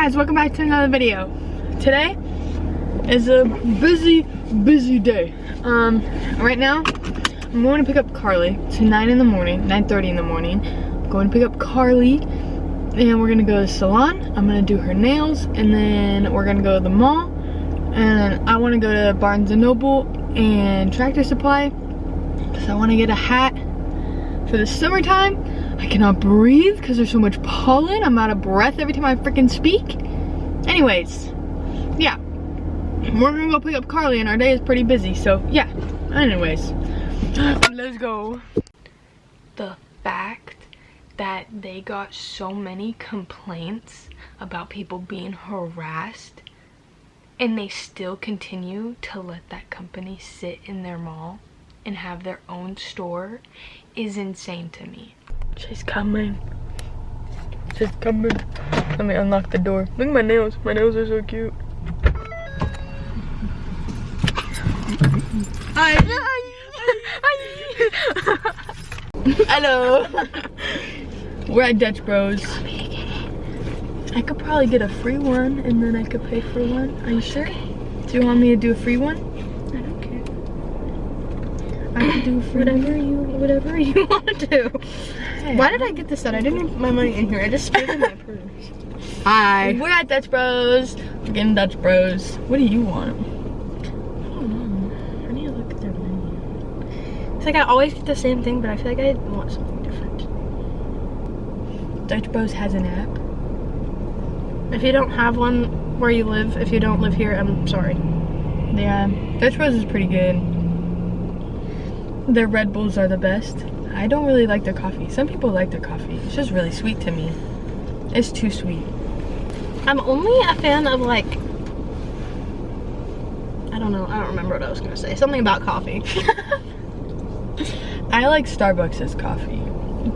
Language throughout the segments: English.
guys, welcome back to another video. Today is a busy day. Right now I'm going to pick up Carly. It's 9:30 in the morning. I'm going to pick up Carly and we're gonna go to the salon. I'm gonna do her nails and then we're gonna go to the mall. And I want to go to Barnes & Noble and Tractor Supply because I want to get a hat for the summertime. I cannot breathe because there's so much pollen. I'm out of breath every time I freaking speak. Anyways, yeah, we're gonna go pick up Carly and our day is pretty busy, so yeah. Anyways, let's go. The fact that they got so many complaints about people being harassed and they still continue to let that company sit in their mall and have their own store is insane to me. She's coming. She's coming. Let me unlock the door. Look at my nails. My nails are so cute. Hi. Hi. Hello. We're at Dutch Bros. I could probably get a free one and then I could pay for one. Are you sure? Do you want me to do a free one? I don't care. I can do whatever you want to do. Hey. Why did I get this set? I didn't have my money in here. I just spent it in my purse. Hi. We're at Dutch Bros. We're getting Dutch Bros. What do you want? I don't know. I need to look at their menu. It's like I always get the same thing, but I feel like I want something different. Dutch Bros has an app. If you don't have one where you live, if you don't live here, I'm sorry. Yeah, Dutch Bros is pretty good. Their Red Bulls are the best. I don't really like their coffee. Some people like their coffee. It's just really sweet to me. It's too sweet. I'm only a fan of like, I don't know, I don't remember what I was gonna say. Something about coffee. I like Starbucks' coffee.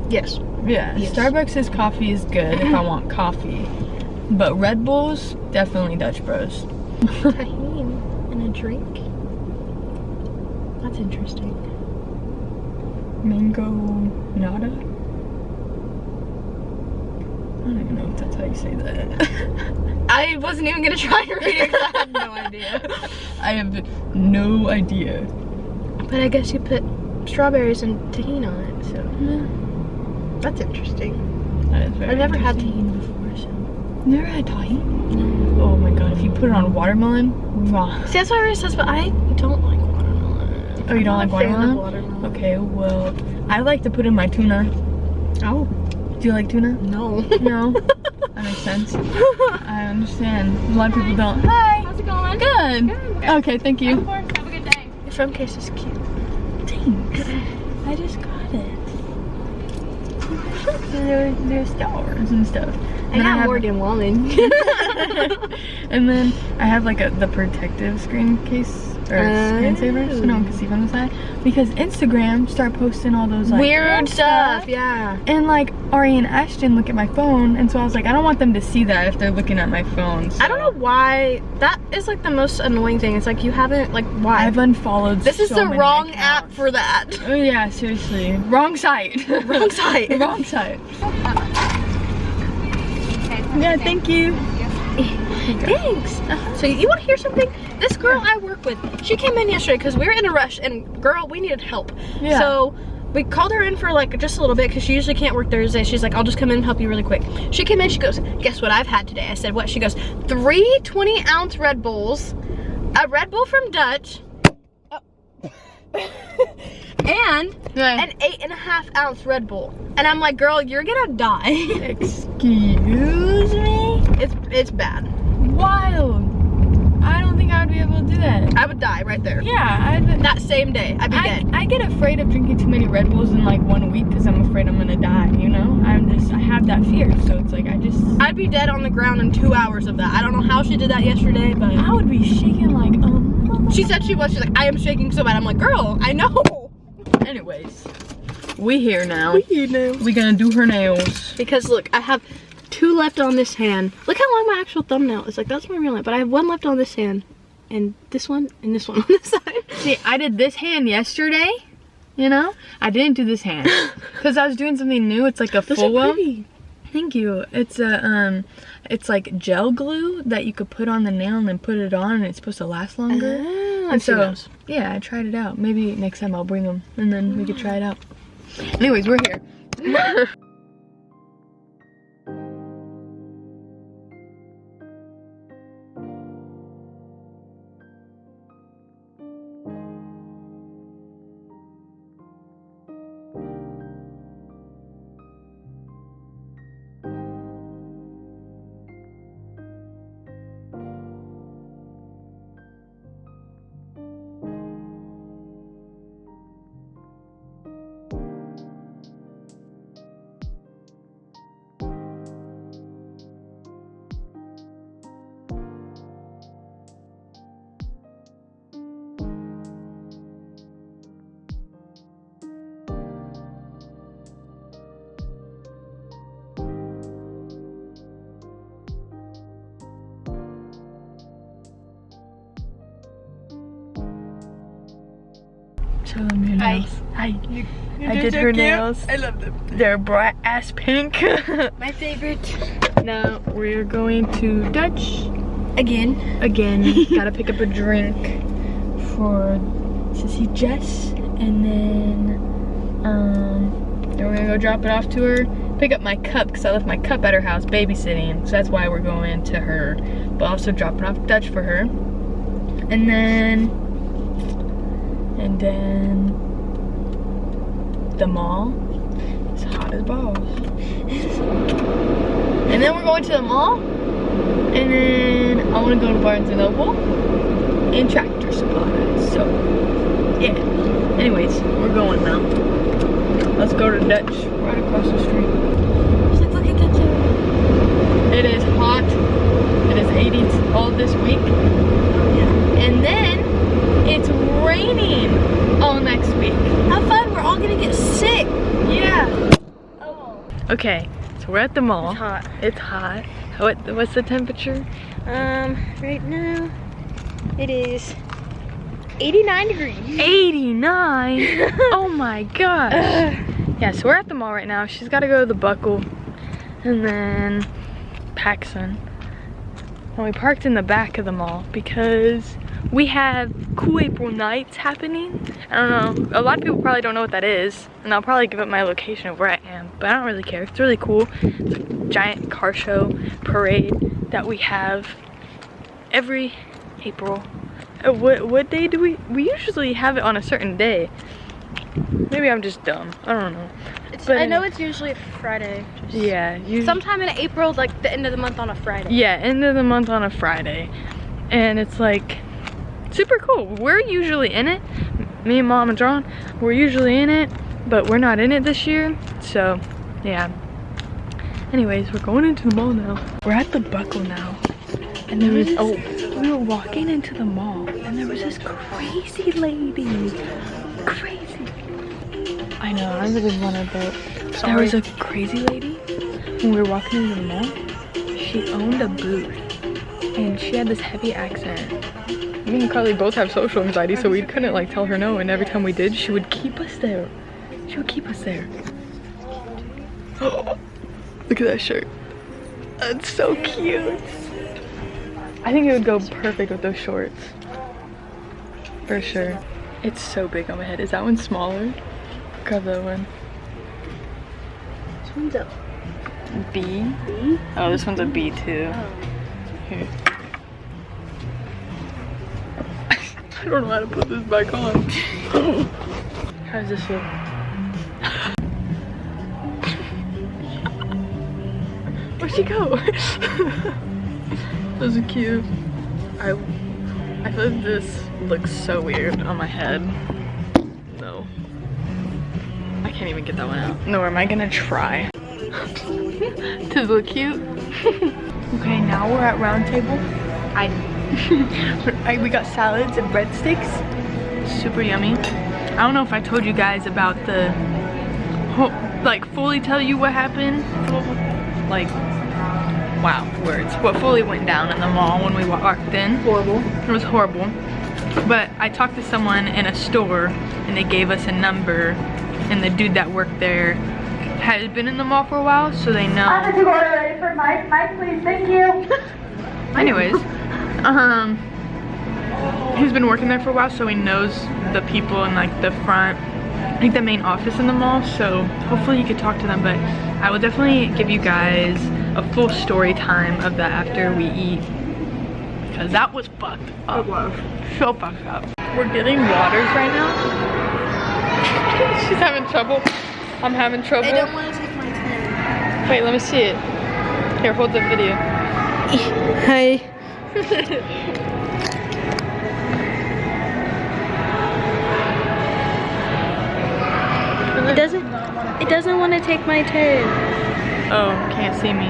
Yes. Yeah, yes. Starbucks' coffee is good if I want coffee. But Red Bulls, definitely Dutch Bros. Tahini in a drink? That's interesting. Mango nada? I don't even know if that's how you say that. I wasn't even gonna try to read it because I had no idea. I have no idea. But I guess you put strawberries and tahini on it, so yeah. That's interesting. That is very I've never had tahini before, so. Never had tahini? No. Oh my god, if you put it on watermelon, raw. See, that's what everybody says, but I don't like watermelon. Oh, you don't like watermelon? Okay, well, I like to put in my tuna. Oh. Do you like tuna? No. No? That makes sense. I understand. A lot of people don't. Hi. How's it going? Good. Good. Okay, thank you. Of course, have a good day. Your phone case is cute. Thanks. I just got it. There's stars and stuff. I got Morgan Wallen. And then I have like the protective screen case or screensaver so no one can see from the side because Instagram start posting all those like weird stuff. Yeah. And like Ari and Ashton look at my phone, and so I was like, I don't want them to see that if they're looking at my phone. So. I don't know why. That is like the most annoying thing. It's like you haven't like why? I've unfollowed. This is the wrong app for that. Oh yeah, seriously. Wrong site. Wrong site. Wrong site. Yeah, thank you. Thanks. So you want to hear something? This girl I work with, she came in yesterday because we were in a rush and girl, we needed help. Yeah. So we called her in for like just a little bit because she usually can't work Thursday. She's like, I'll just come in and help you really quick. She came in, she goes, guess what I've had today? I said, what? She goes, 3 20-ounce Red Bulls, a Red Bull from Dutch, and an 8.5-ounce Red Bull. And I'm like, girl, you're gonna die. Excuse me? It's bad. Wild. I don't think I would be able to do that. I would die right there. Yeah. That same day, I'd be dead. I get afraid of drinking too many Red Bulls in like 1 week because I'm afraid I'm gonna die, you know? I have that fear, so it's like I'd be dead on the ground in 2 hours of that. I don't know how she did that yesterday, but I would be shaking like, she said she's like, I am shaking so bad. I'm like, girl, I know. Anyways, we here now. We gonna do her nails. Because look, I have 2 left on this hand. Look how long my actual thumbnail is. Like, that's my real hand. But I have 1 left on this hand. And this one on this side. See, I did this hand yesterday. You know? I didn't do this hand. Because I was doing something new. It's like a full one. Thank you. It's a it's like gel glue that you could put on the nail and then put it on, and it's supposed to last longer. And so yeah, I tried it out. Maybe next time I'll bring them and then we could try it out. Anyways, we're here. Show them your nails. Hi. I did her nails. I love them. They're bright ass pink. My favorite. Now we're going to Dutch. Again. Gotta pick up a drink for Sissy Jess. And then we're gonna go drop it off to her. Pick up my cup because I left my cup at her house babysitting. So that's why we're going to her. But also dropping off Dutch for her. And then the mall is hot as balls. And then we're going to the mall, and then I want to go to Barnes & Noble and Tractor Supply. So yeah, anyways, we're going now. Let's go to Dutch right across the street. She's like, look at that. It is hot. It is 80 all this week. And then it's raining all next week. How fun, we're all gonna get sick. Yeah. Oh. Okay, so we're at the mall. It's hot. It's hot. What's the temperature? Right now, it is 89 degrees. 89? Oh my gosh. Yeah, so we're at the mall right now. She's gotta go to the Buckle and then PacSun. And we parked in the back of the mall because we have cool April nights happening. I don't know, a lot of people probably don't know what that is, and I'll probably give up my location of where I am, but I don't really care. It's really cool. It's a giant car show parade that we have every April. What day do we usually have it on a certain day. Maybe I'm just dumb, I don't know. But I know it's usually Friday. Yeah, sometime in April, like the end of the month on a Friday. Yeah, end of the month on a Friday. And it's like super cool. We're usually in it. Me and Mom and John, we're usually in it, but we're not in it this year. So yeah. Anyways, we're going into the mall now. We're at the Buckle now. And there was we were walking into the mall and there was this crazy lady. Crazy. I know, I really wanted that. There was a crazy lady when we were walking into the mall. She owned a booth and she had this heavy accent. Me and Carly both have social anxiety, so we couldn't like tell her no, and every time we did, she would keep us there. She would keep us there. Look at that shirt. That's so cute. I think it would go perfect with those shorts. For sure. It's so big on my head. Is that one smaller? Grab that one. This one's a B? B? Oh, this one's a B too. Oh. Here. I don't know how to put this back on. How does this look? Where'd she go? Those are cute. I feel like this looks so weird on my head. No. I can't even get that one out. Nor am I gonna try. To look cute. Okay, now we're at Round Table. We got salads and breadsticks. Super yummy. I don't know if I told you guys about the like fully tell you what happened. Like, wow, words. What fully went down in the mall when we walked in. Horrible. It was horrible. But I talked to someone in a store and they gave us a number, and the dude that worked there has been in the mall for a while, so they know. I'm gonna order ready for Mike. Mike, please, thank you. Anyways, he's been working there for a while, so he knows the people in like the front, like the main office in the mall, so hopefully he could talk to them. But I will definitely give you guys a full story time of that after we eat, because that was fucked up. It was so fucked up. We're getting waters right now. She's having trouble. I'm having trouble. I don't want to take my pen. Wait, let me see it. Here, hold the video. Hi. It doesn't want to take my turn. Oh, can't see me.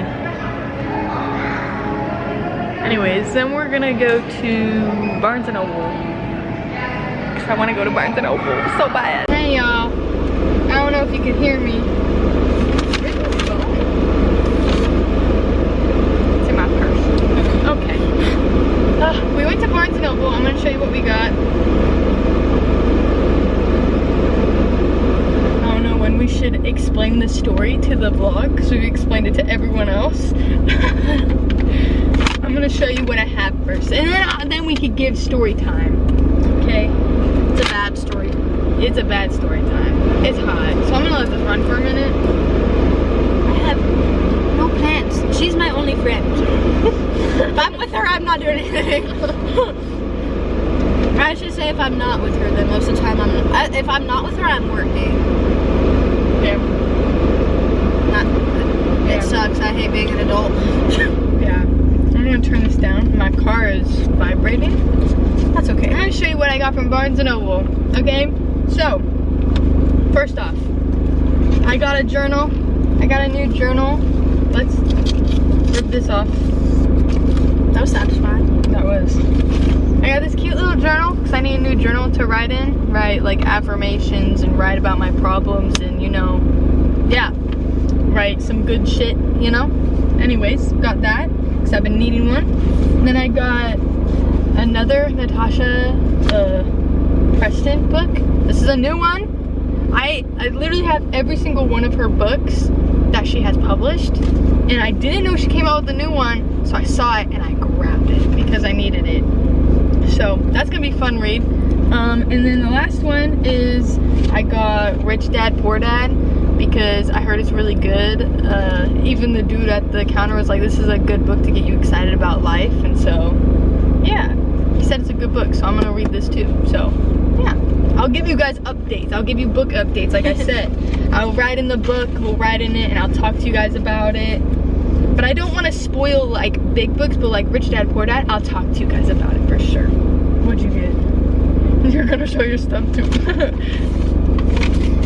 Anyways, then we're gonna go to Barnes & Noble. Cause I wanna go to Barnes & Noble so bad. Hey y'all. I don't know if you can hear me. Where's my phone? It's in my purse. Okay. We went to Barnes & Noble. I'm gonna show you what we got. We should explain the story to the vlog because we've explained it to everyone else. I'm gonna show you what I have first, and then we could give story time. Okay? It's a bad story. It's a bad story time. It's hot, so I'm gonna let this run for a minute. I have no plans. She's my only friend. If I'm with her, I'm not doing anything. I should say if I'm not with her, then most of the time if I'm not with her, I'm working. Yeah. It sucks. I hate being an adult. Yeah. I'm gonna turn this down. My car is vibrating. That's okay. I'm gonna show you what I got from Barnes & Noble. Okay? So, first off, I got a journal. I got a new journal. Let's rip this off. That was satisfying. That was. I got this cute little journal because I need a new journal to write in. Write like affirmations and write about my problems and, you know, yeah, write some good shit, you know. Anyways, got that because I've been needing one. And then I got another Natasha Preston book. This is a new one. I literally have every single one of her books that she has published, and I didn't know she came out with a new one, so I saw it and I grabbed it because I needed it. So that's gonna be a fun read. And then the last one is I got Rich Dad Poor Dad because I heard it's really good. Even the dude at the counter was like, this is a good book to get you excited about life. And so, yeah, he said it's a good book, so I'm gonna read this too. So, yeah, I'll give you guys updates. I'll give you book updates, like I said. I'll write in the book, we'll write in it, and I'll talk to you guys about it. But I don't want to spoil like big books, but like Rich Dad Poor Dad, I'll talk to you guys about it for sure. What'd you get? You're gonna show your stuff too.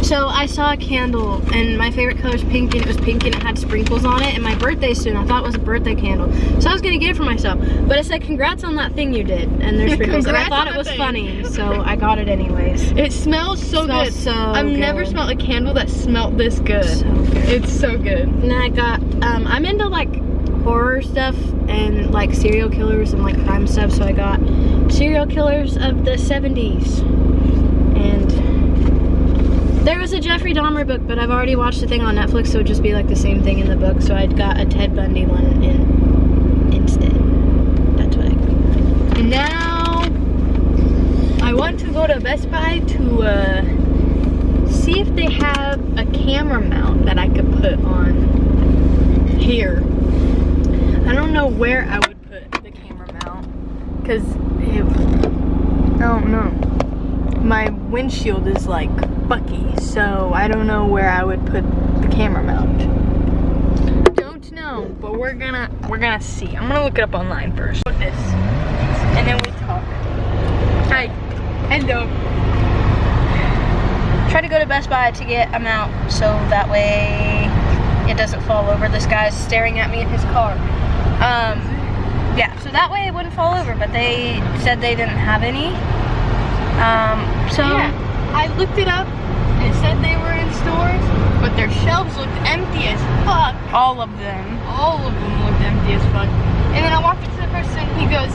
So I saw a candle, and my favorite color is pink, and it was pink and it had sprinkles on it, and my birthday's soon. I thought it was a birthday candle. So I was gonna get it for myself. But it said, congrats on that thing you did, and there's sprinkles. And I thought it was funny, so I got it anyways. It smells so good. I've never smelled a candle that smelled this good. So good. It's so good. And then I got, I'm into like horror stuff and like serial killers and like crime stuff, so I got serial killers of the 70s. And there was a Jeffrey Dahmer book, but I've already watched the thing on Netflix, so it would just be like the same thing in the book, so I got a Ted Bundy one instead. That's what I got. And now I want to go to Best Buy to see if they have a camera mount that I could put on here. I don't know where I would put the camera mount because I don't know. My windshield is like bucky, so I don't know where I would put the camera mount. Don't know, but we're gonna see. I'm gonna look it up online first. Put this, and then we talk. Hi, hello. Try to go to Best Buy to get a mount so that way it doesn't fall over. This guy's staring at me in his car. Yeah, so that way it wouldn't fall over, but they said they didn't have any. So yeah, I looked it up and it said they were in stores, but their shelves looked empty as fuck. all of them. All of them looked empty as fuck. And then I walked up to the person, he goes,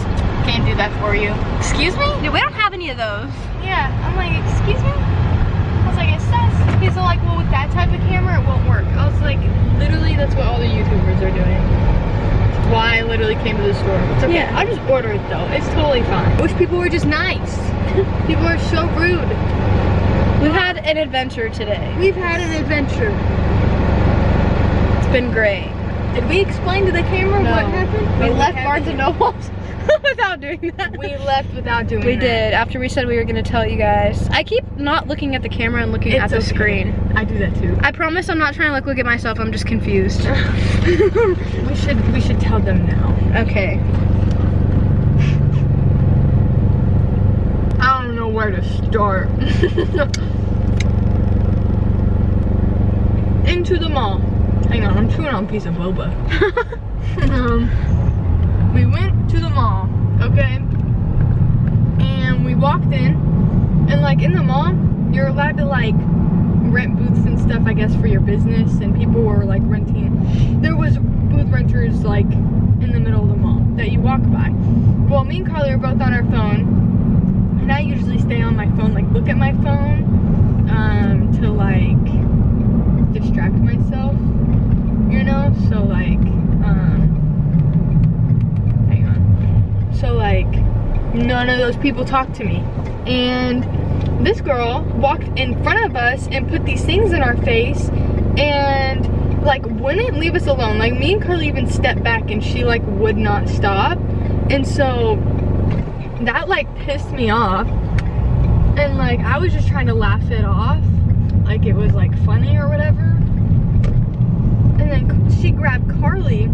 can't do that for you. Excuse me? Dude, we don't have any of those. Yeah, I'm like, excuse me? I was like, it says, he she's like, well, with that type of camera, it won't work. I was like, literally, that's what all the YouTubers are doing. Why I literally came to the store. It's okay. Yeah. I'll just order it though. It's totally fine. I wish people were just nice. People are so rude. We've had an adventure today. We've had an adventure. It's been great. Did we explain to the camera No. what happened? We Oh, left haven't. Barnes and Nobles without doing that. We left without doing We that. did, after we said we were gonna tell you guys. I keep not looking at the camera and looking at the okay. screen. I do that too. I promise I'm not trying to look at myself, I'm just confused. We should tell them now. Okay. I don't know where to start. Into the mall. Hang on, I'm chewing on a piece of boba. We went to the mall, okay? And we walked in, and like in the mall, you're allowed to like rent booths and stuff, I guess, for your business, and people were like renting. There was booth renters like in the middle of the mall that you walk by. Well, me and Carly were both on our phone, and I usually stay on my phone, like look at my phone to like distract myself, you know? So like, hang on. So like, none of those people talked to me. And this girl walked in front of us and put these things in our face and like wouldn't leave us alone. Like me and Carly even stepped back and she like would not stop. And so that like pissed me off. And like I was just trying to laugh it off, like it was like funny or whatever. And then she grabbed Carly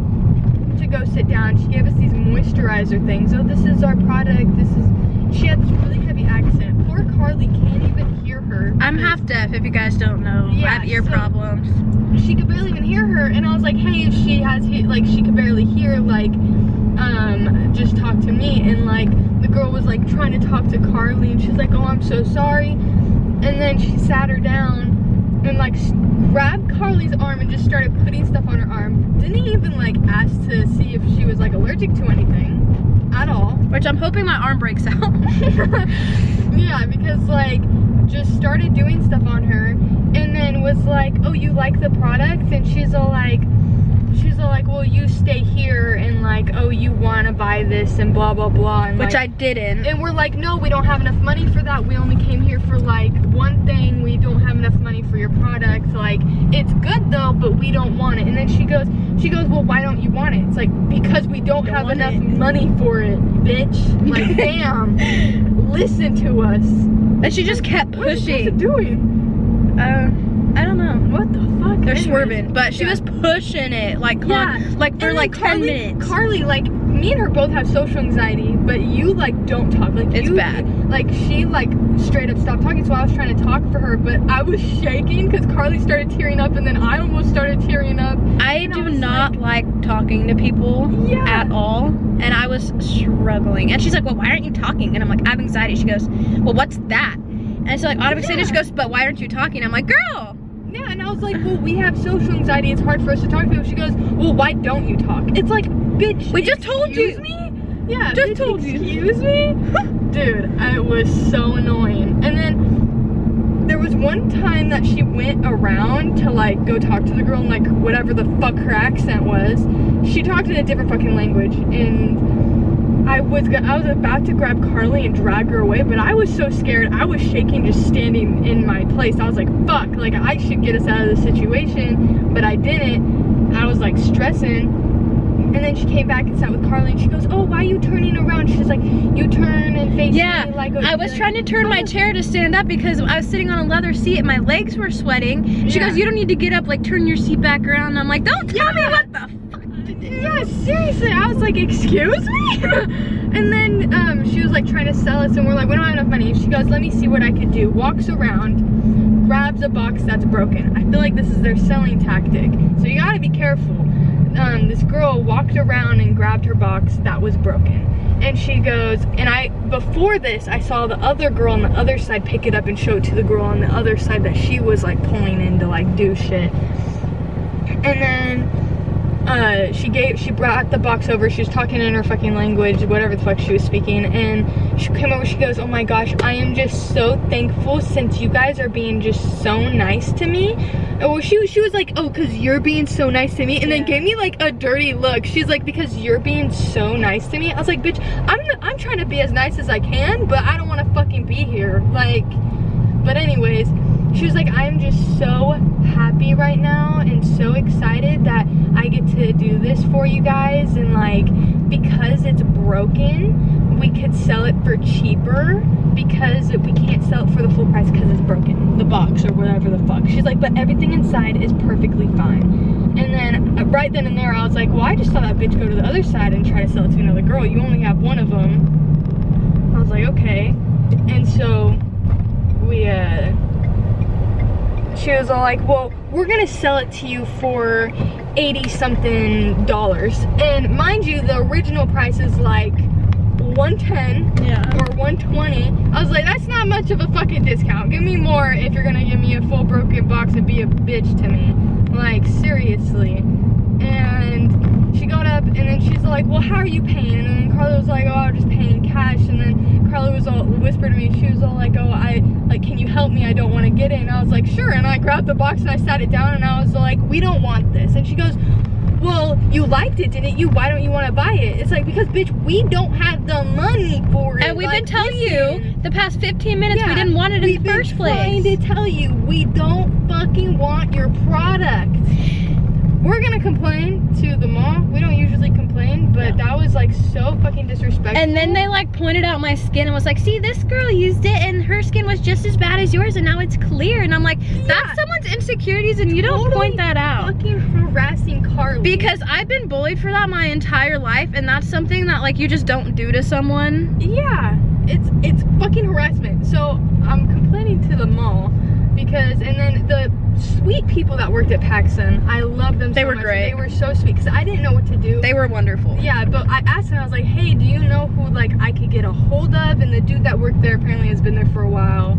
to go sit down. She gave us these moisturizer things. Oh, this is our product. This is, she had this really heavy accent. Poor Carly can't even hear her. I'm half deaf if you guys don't know. Yeah, I have ear so- problems. She could barely even hear her, and I was like, hey, if she has, like, she could barely hear, like, just talk to me. And like the girl was like trying to talk to Carly, and she's like, oh, I'm so sorry. And then she sat her down and like grabbed Carly's arm and just started putting stuff on her arm. Didn't even like ask to see if she was like allergic to anything at all. Which I'm hoping my arm breaks out. Yeah, because like just started doing stuff on her, and then was like, oh, you like the product? And she's all like, well, you stay here, and like, oh, you want to buy this and blah blah blah. And Which like, I didn't. and we're like, no, we don't have enough money for that. We only came here for like one thing. We don't have enough money for your product. Like, it's good though, but we don't want it. And then she goes, well, why don't you want it? It's like, because we don't have want enough it. money for it, bitch. Like, damn, listen to us. And she just kept What is pushing. it doing? I don't know. What the fuck? They're Anyways, swerving, but she yeah. was pushing it like Yeah. like for And like then 10 Carly, minutes. Carly, like, me and her both have social anxiety, but you like don't talk. Like, It's you, bad. Like, she like straight up stopped talking, so I was trying to talk for her, but I was shaking because Carly started tearing up, and then I almost started tearing up. I And I do was not like talking to people Yeah. at all, and I was struggling. And she's like, well, why aren't you talking? And I'm like, I have anxiety. She goes, well, what's that? And so like out of anxiety, she goes, but why aren't you talking? I'm like, girl. Yeah, and I was like, well, we have social anxiety. It's hard for us to talk to people. She goes, well, why don't you talk? It's like, bitch, We just told you. excuse me? Yeah, Just bitch, told you. excuse me? Dude, it was so annoying. And then there was one time that she went around to like go talk to the girl in like whatever the fuck her accent was. She talked in a different fucking language, and I was about to grab Carly and drag her away, but I was so scared. I was shaking just standing in my place. I was like, fuck, like I should get us out of the situation, but I didn't. I was like stressing. And then she came back and sat with Carly, and she goes, oh, why are you turning around? She's like, you turn and face Yeah, me like I was trying to turn my chair to stand up because I was sitting on a leather seat and my legs were sweating. She Yeah. goes, you don't need to get up, like turn your seat back around. And I'm like, don't tell me what the fuck. Yeah, seriously. I was like, excuse me? And then she was like trying to sell us, and we're like, we don't have enough money. And she goes, let me see what I could do. Walks around, grabs a box that's broken. I feel like this is their selling tactic. So you gotta be careful. This girl walked around and grabbed her box that was broken. And she goes, and before this, I saw the other girl on the other side pick it up and show it to the girl on the other side that she was like pulling in to like do shit. And then she brought the box over. She was talking in her fucking language, whatever the fuck she was speaking, and she came over. She goes, "Oh my gosh, I am just so thankful since you guys are being just so nice to me." Well, she was like, "Oh, because you're being so nice to me," and then gave me like a dirty look. She's like, "Because you're being so nice to me." I was like, "Bitch, I'm trying to be as nice as I can, but I don't want to fucking be here." Like, but anyways, she was like, "I'm just so happy right now and so excited that I get to do this for you guys, and like, because it's broken, we could sell it for cheaper because we can't sell it for the full price because it's broken, the box or whatever the fuck." She's like, "But everything inside is perfectly fine." And then right then and there, I was like, "Well, I just saw that bitch go to the other side and try to sell it to another girl. You only have one of them." I was like, "Okay." And so she was all like, "Well, we're gonna sell it to you for $80-something." And mind you, the original price is like $110 or $120. I was like, that's not much of a fucking discount. Give me more if you're gonna give me a full broken box and be a bitch to me. Like, seriously. And she got up and then she's like, "Well, how are you paying?" And then Carly was like, "Oh, I'm just paying cash." And then Carly was all whispered to me, she was all like, "Oh, can you help me? I don't want to get it." And I was like, "Sure." And I grabbed the box and I sat it down and I was like, "We don't want this." And she goes, "Well, you liked it, didn't you? Why don't you want to buy it?" It's like, because bitch, we don't have the money for it. And we've been telling listen, you the past 15 minutes we didn't want it in the first place. We've been trying to tell you, we don't fucking want your product. We're gonna complain to the mall. We don't usually complain, but that was like so fucking disrespectful. And then they like pointed out my skin and was like, "See, this girl used it and her skin was just as bad as yours and now it's clear." And I'm like, that's someone's insecurities and you don't point that out. Fucking harassing Carly. Because I've been bullied for that my entire life, and that's something that like you just don't do to someone. Yeah, it's fucking harassment. So I'm complaining to the mall because, and then the sweet people that worked at PacSun, I love them so much. They were great. They were so sweet because I didn't know what to do. They were wonderful. Yeah, but I asked them, I was like, "Hey, do you know who like I could get a hold of?" And the dude that worked there apparently has been there for a while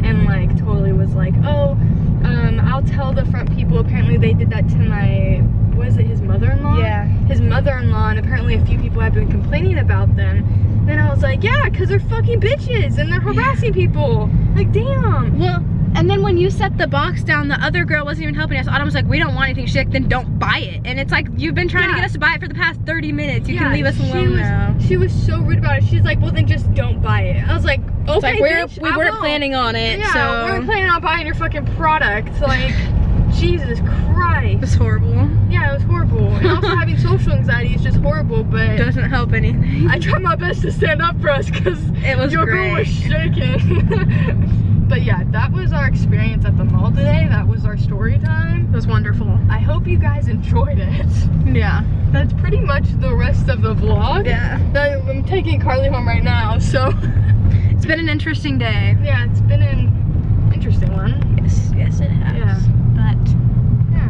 and like totally was like, "Oh, I'll tell the front people." Apparently they did that to my, was it his mother-in-law? Yeah. His mother-in-law, and apparently a few people have been complaining about them. Then I was like, yeah, because they're fucking bitches and they're harassing people. Like, damn. Well, and then when you set the box down, the other girl wasn't even helping us. Autumn was like, "We don't want anything." She's like, "Then don't buy it." And it's like, you've been trying to get us to buy it for the past 30 minutes. You can leave us alone now. She was so rude about it. She's like, "Well, then just don't buy it." I was like, "Okay, it's like, we weren't won't." planning on it, Yeah, so. we weren't planning on buying your fucking product. Like, Jesus Christ. It was horrible. Yeah, it was horrible. And also having social anxiety is just horrible, but Doesn't help anything. I tried my best to stand up for us because It was your great. girl was shaking. But yeah, that was our experience at the mall today. That was our story time. It was wonderful. I hope you guys enjoyed it. Yeah. That's pretty much the rest of the vlog. Yeah. I'm taking Carly home right now, so. It's been an interesting day. Yeah, it's been an interesting one. Yes, it has. Yeah. But, Yeah.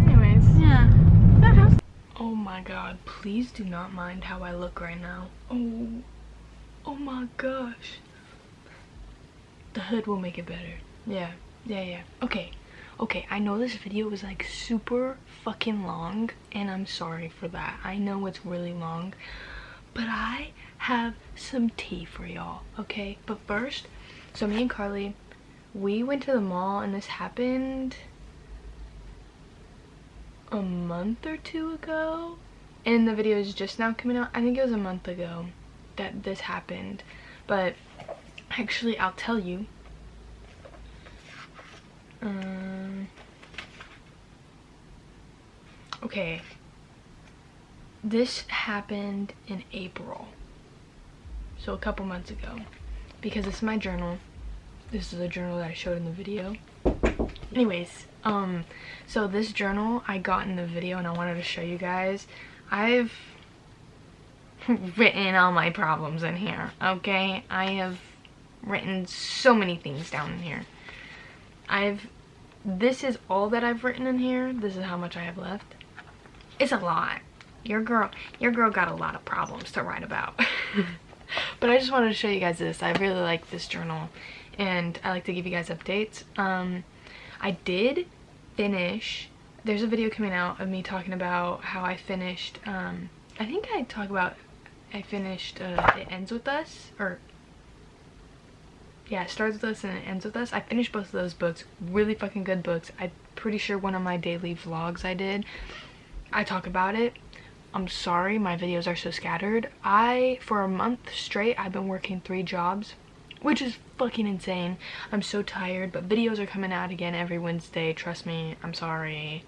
Anyways. yeah. That house. Oh my god, please do not mind how I look right now. Oh my gosh. The hood will make it better. Yeah. Okay, I know this video was like super fucking long, and I'm sorry for that. I know it's really long, but I have some tea for y'all, okay? But first, so me and Carly, we went to the mall, and this happened a month or two ago, and the video is just now coming out. I think it was a month ago that this happened, but actually I'll tell you. Okay, this happened in April, so a couple months ago, because this is my journal. This is a journal that I showed in the video. Anyways, so this journal I got in the video and I wanted to show you guys. I've written all my problems in here, okay? I have written so many things down in here. This is all that I've written in here. This is how much I have left. It's a lot. Your girl got a lot of problems to write about. But I just wanted to show you guys this. I really like this journal, and I like to give you guys updates. I did finish there's a video coming out of me talking about how I finished, I think I talk about, I finished It Ends With Us, or yeah, It Starts With Us and It Ends With Us. I finished both of those books. Really fucking good books. I'm pretty sure one of my daily vlogs I did, I talk about it. I'm sorry, my videos are so scattered. For a month straight, I've been working 3 jobs, which is fucking insane. I'm so tired, but videos are coming out again every Wednesday. Trust me, I'm sorry.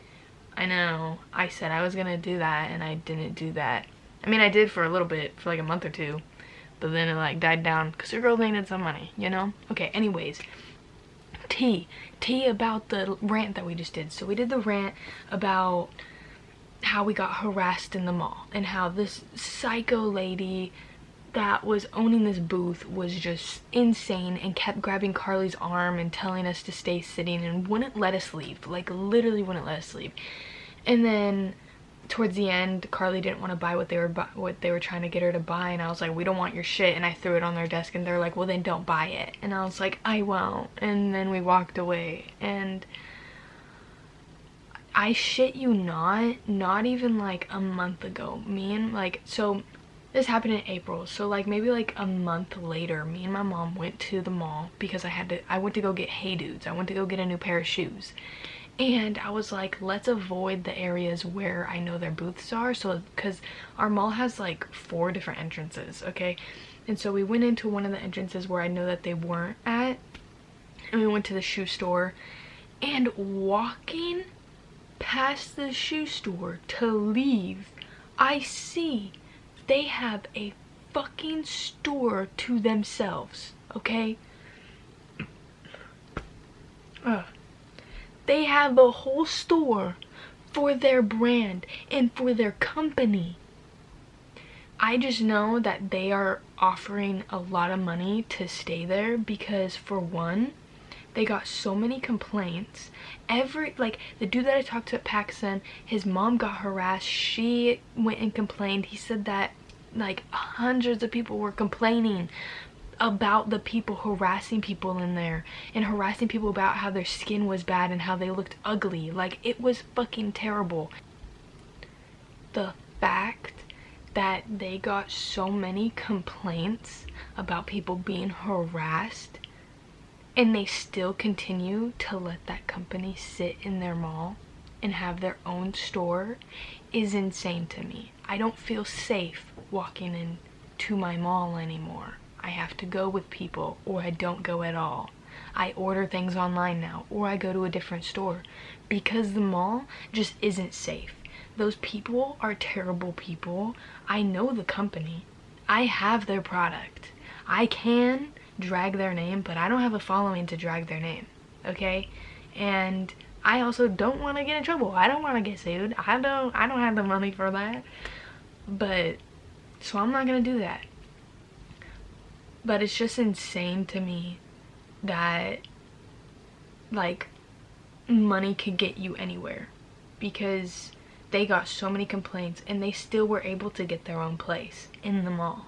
I know, I said I was gonna do that and I didn't do that. I mean, I did for a little bit, for like a month or 2, but then it like died down because the girl needed some money, you know? Okay, anyways, tea about the rant that we just did. So we did the rant about how we got harassed in the mall and how this psycho lady that was owning this booth was just insane and kept grabbing Carly's arm and telling us to stay sitting and wouldn't let us leave, like literally wouldn't let us leave. And then towards the end, Carly didn't want to buy what they were trying to get her to buy, and I was like, we don't want your shit, and I threw it on their desk, and they're like, well then don't buy it. And I was like, I won't. And then we walked away, and I shit you not even like a month ago, so this happened in April, so like maybe like a month later, me and my mom went to the mall because I went to go get Hey Dudes. I went to go get a new pair of shoes. And I was like, let's avoid the areas where I know their booths are, so because our mall has like 4 different entrances, okay? And so we went into one of the entrances where I know that they weren't at, and we went to the shoe store, and walking past the shoe store to leave, I see they have a fucking store to themselves, okay? They have a whole store for their brand and for their company. I just know that they are offering a lot of money to stay there because, for one, they got so many complaints. Like the dude that I talked to at PacSun, his mom got harassed. She went and complained. He said that like hundreds of people were complaining about the people harassing people in there and harassing people about how their skin was bad and how they looked ugly. Like, it was fucking terrible. The fact that they got so many complaints about people being harassed and they still continue to let that company sit in their mall and have their own store is insane to me. I don't feel safe walking into my mall anymore. I have to go with people, or I don't go at all. I order things online now, or I go to a different store because the mall just isn't safe. Those people are terrible people. I know the company. I have their product. I can drag their name, but I don't have a following to drag their name, okay? And I also don't want to get in trouble. I don't want to get sued. I don't have the money for that. But so I'm not gonna do that. But it's just insane to me that like money could get you anywhere, because they got so many complaints and they still were able to get their own place in the mall.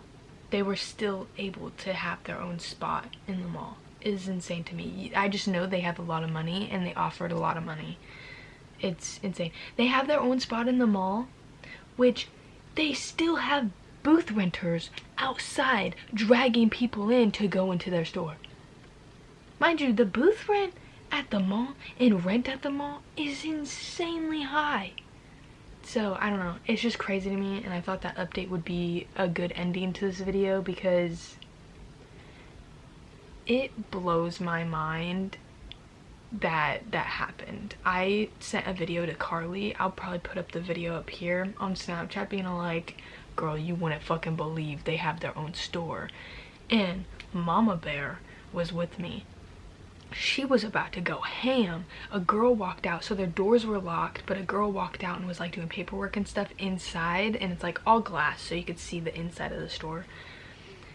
They were still able to have their own spot in the mall. It is insane to me. I just know they have a lot of money and they offered a lot of money. It's insane. They have their own spot in the mall, which they still have booth renters outside dragging people in to go into their store. Mind you, the booth rent at the mall and rent at the mall is insanely high. So I don't know, it's just crazy to me, and I thought that update would be a good ending to this video because it blows my mind that happened. I sent a video to Carly. I'll probably put up the video up here on Snapchat being all like, girl, you wouldn't fucking believe they have their own store. And Mama Bear was with me. She was about to go ham. A girl walked out, so their doors were locked, but a girl walked out and was like doing paperwork and stuff inside, and it's like all glass so you could see the inside of the store.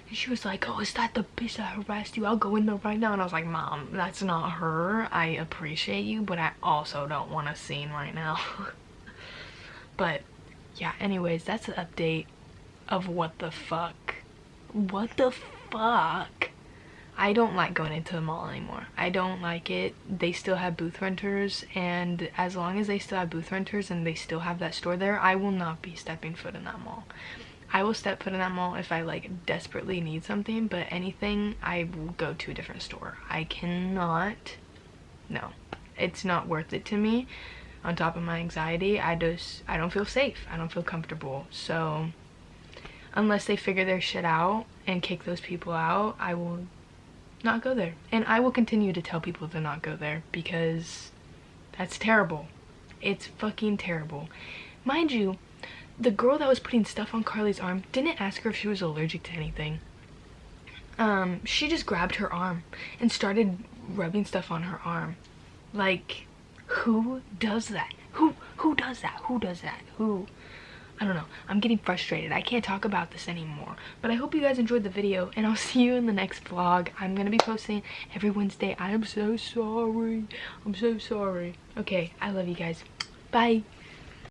And she was like, oh, is that the bitch that harassed you? I'll go in there right now. And I was like, Mom, that's not her. I appreciate you, but I also don't want a scene right now. But yeah, anyways, that's the update of what the fuck. What the fuck? I don't like going into the mall anymore. I don't like it. They still have booth renters, and as long as they still have booth renters and they still have that store there, I will not be stepping foot in that mall. I will step foot in that mall if I like desperately need something, but anything, I will go to a different store. I cannot, no, it's not worth it to me. On top of my anxiety, I don't feel safe. I don't feel comfortable. So unless they figure their shit out and kick those people out, I will not go there. And I will continue to tell people to not go there because that's terrible. It's fucking terrible. Mind you, the girl that was putting stuff on Carly's arm didn't ask her if she was allergic to anything. She just grabbed her arm and started rubbing stuff on her arm. Like, who does that? Who does that? Who does that? Who? I don't know. I'm getting frustrated. I can't talk about this anymore. But I hope you guys enjoyed the video, and I'll see you in the next vlog. I'm gonna be posting every Wednesday. I am so sorry. I'm so sorry. Okay, I love you guys. Bye.